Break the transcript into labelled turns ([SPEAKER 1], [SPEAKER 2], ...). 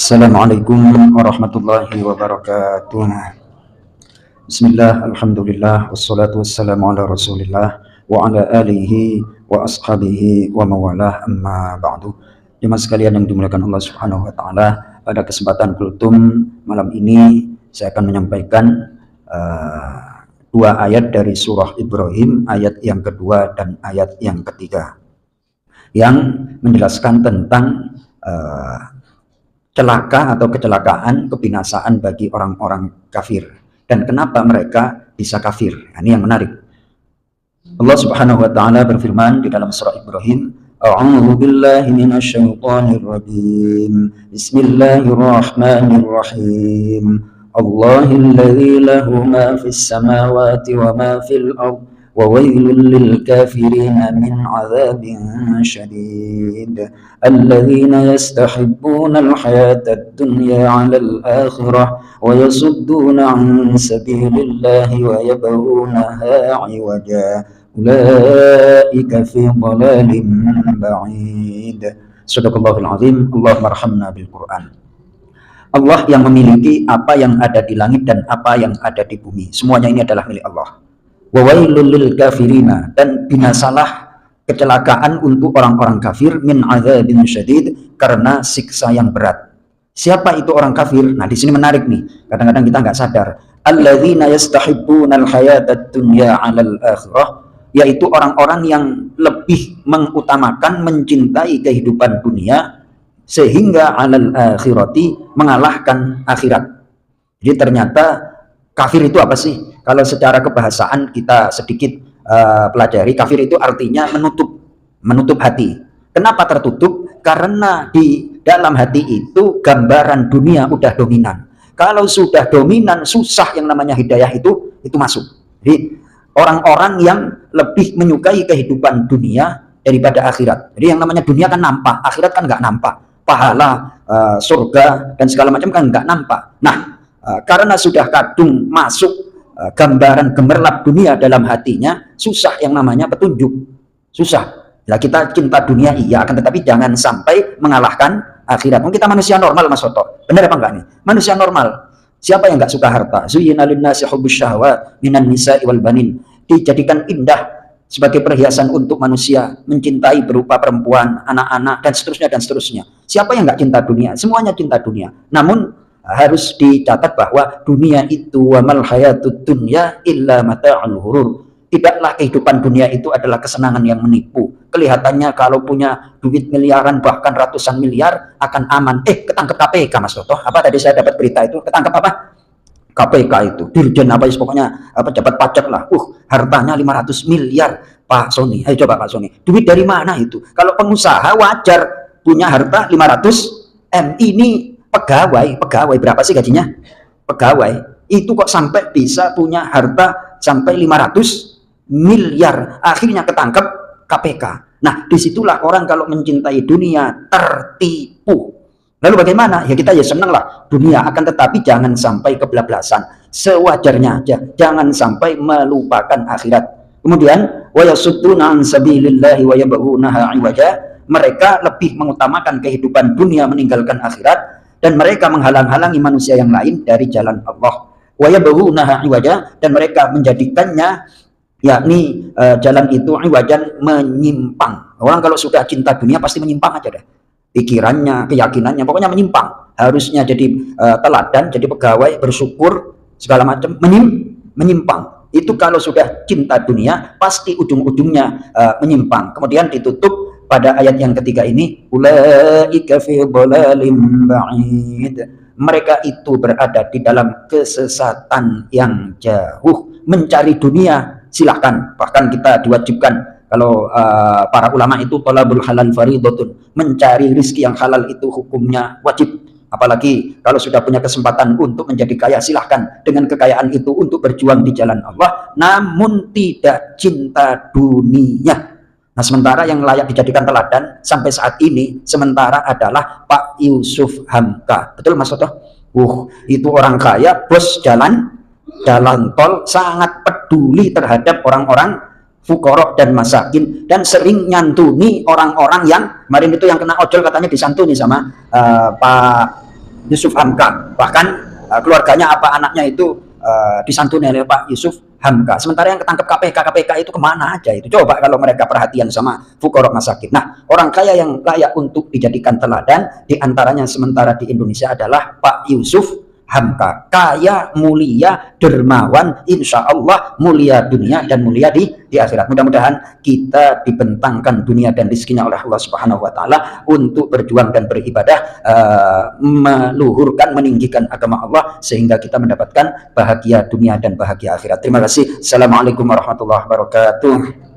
[SPEAKER 1] Assalamualaikum warahmatullahi wabarakatuh. Bismillah, alhamdulillah, wassalatu wassalamu ala rasulillah wa ala alihi wa ashabihi wa mawalah, amma ba'du. Jemaah sekalian yang dimuliakan Allah subhanahu wa ta'ala, pada kesempatan kultum malam ini saya akan menyampaikan dua ayat dari surah Ibrahim, ayat yang kedua dan ayat yang ketiga, yang menjelaskan tentang celaka atau kecelakaan, kebinasaan bagi orang-orang kafir, dan kenapa mereka bisa kafir. Nah, ini yang menarik. Allah subhanahu wa ta'ala berfirman di dalam surah Ibrahim, A'udzu billahi minasyaitonir rajim. Bismillahirrahmanirrahim. Allahul ladzi lahu ma fis samawati wa ma fil ardh wa wailul lil kafirin min 'adzabin syadid. Alladzina yastahibbuna al-hayata ad-dunya 'ala al-akhirah wa yasudduna 'an sabilillahi wa yabghunaha 'iwaja. Ulaika fi dhalalin ba'id. Shadaqallahul azim. Allahumma arhamna bil Qur'an. Allah yang memiliki apa yang ada di langit dan apa yang ada di bumi. Semuanya ini adalah milik Allah. Wa wailul lil kafirina, dan binasalah, kecelakaan untuk orang-orang kafir, min adzabin syadid, karena siksa yang berat. Siapa itu orang kafir? Nah, di sini menarik nih. Kadang-kadang kita nggak sadar. Alladzina yastahibbuna al-hayatad dunya 'alal akhirah, yaitu orang-orang yang lebih mengutamakan, mencintai kehidupan dunia sehingga 'alal akhirati, mengalahkan akhirat. Jadi ternyata kafir itu apa sih? Kalau secara kebahasaan kita sedikit pelajari, kafir itu artinya menutup hati. Kenapa tertutup? Karena di dalam hati itu gambaran dunia udah dominan. Kalau sudah dominan, susah yang namanya hidayah itu masuk. Jadi orang-orang yang lebih menyukai kehidupan dunia daripada akhirat. Jadi yang namanya dunia kan nampak, akhirat kan nggak nampak. Pahala, surga dan segala macam kan nggak nampak. Nah, karena sudah kadung masuk gambaran gemerlap dunia dalam hatinya, susah yang namanya petunjuk, susah. Nah, kita cinta dunia iya, akan tetapi jangan sampai mengalahkan akhirat. Mungkin kita manusia normal, Mas Soto, benar apa enggak nih? Manusia normal. Siapa yang enggak suka harta? Zuyyina lin-nasi hubbus syahwat minan nisa'i wal banin. Dijadikan indah sebagai perhiasan untuk manusia, mencintai berupa perempuan, anak-anak, dan seterusnya dan seterusnya. Siapa yang enggak cinta dunia? Semuanya cinta dunia. Namun harus dicatat bahwa dunia itu wa mal hayatud dunya illa mata'ul ghurur. Tidaklah kehidupan dunia itu adalah kesenangan yang menipu. Kelihatannya kalau punya duit miliaran bahkan ratusan miliar akan aman. Ketangkep KPK, Mas Toto. Apa tadi saya dapat berita itu? Ketangkep apa? KPK itu. Dirjen apa pokoknya pejabat pajak lah. Hartanya 500 miliar, Pak Sony. Ayo coba Pak Sony. Duit dari mana itu? Kalau pengusaha wajar punya harta 500 M. Ini pegawai berapa sih gajinya? Pegawai itu kok sampai bisa punya harta sampai 500 miliar, akhirnya ketangkep KPK. Nah, disitulah orang kalau mencintai dunia tertipu. Lalu bagaimana? Ya kita ya senang lah dunia, akan tetapi jangan sampai kebablasan, sewajarnya aja, jangan sampai melupakan akhirat. Kemudian wa yasudduna an sabilillahi wa yabghunaha 'iwaja, mereka lebih mengutamakan kehidupan dunia meninggalkan akhirat, dan mereka menghalang-halangi manusia yang lain dari jalan Allah. Wa yabghunaha 'iwaja, dan mereka menjadikannya, yakni jalan itu iwajan, menyimpang. Orang kalau sudah cinta dunia pasti menyimpang aja deh. Pikirannya, keyakinannya, pokoknya menyimpang. Harusnya jadi teladan, jadi pegawai, bersyukur, segala macam, menyimpang. Itu kalau sudah cinta dunia pasti ujung-ujungnya menyimpang. Kemudian ditutup pada ayat yang ketiga ini, ulaika fi dhalalin ba'id. Mereka itu berada di dalam kesesatan yang jauh. Mencari dunia silahkan, bahkan kita diwajibkan, kalau para ulama itu thalabul halal fardhatun, mencari rizki yang halal itu hukumnya wajib. Apalagi kalau sudah punya kesempatan untuk menjadi kaya, silahkan dengan kekayaan itu untuk berjuang di jalan Allah, namun tidak cinta dunia. Nah, sementara yang layak dijadikan teladan sampai saat ini sementara adalah Pak Yusuf Hamka. Betul Mas Soto? Itu orang kaya, bos jalan tol, sangat peduli terhadap orang-orang fuqara dan masakin, dan sering nyantuni orang-orang yang kemarin itu yang kena ojol katanya disantuni sama Pak Yusuf Hamka. Bahkan keluarganya apa anaknya itu disantuni oleh Pak Yusuf Hamka. Sementara yang ketangkep KPK itu kemana aja itu? Coba kalau mereka perhatian sama fuqara masakin. Nah, orang kaya yang layak untuk dijadikan teladan diantaranya sementara di Indonesia adalah Pak Yusuf Hamka. Kaya, mulia, dermawan, insya Allah mulia dunia dan mulia di akhirat. Mudah-mudahan kita dibentangkan dunia dan rezekinya oleh Allah Subhanahu wa taala untuk berjuang dan beribadah, meluhurkan, meninggikan agama Allah sehingga kita mendapatkan bahagia dunia dan bahagia akhirat. Terima kasih. Assalamualaikum warahmatullahi wabarakatuh.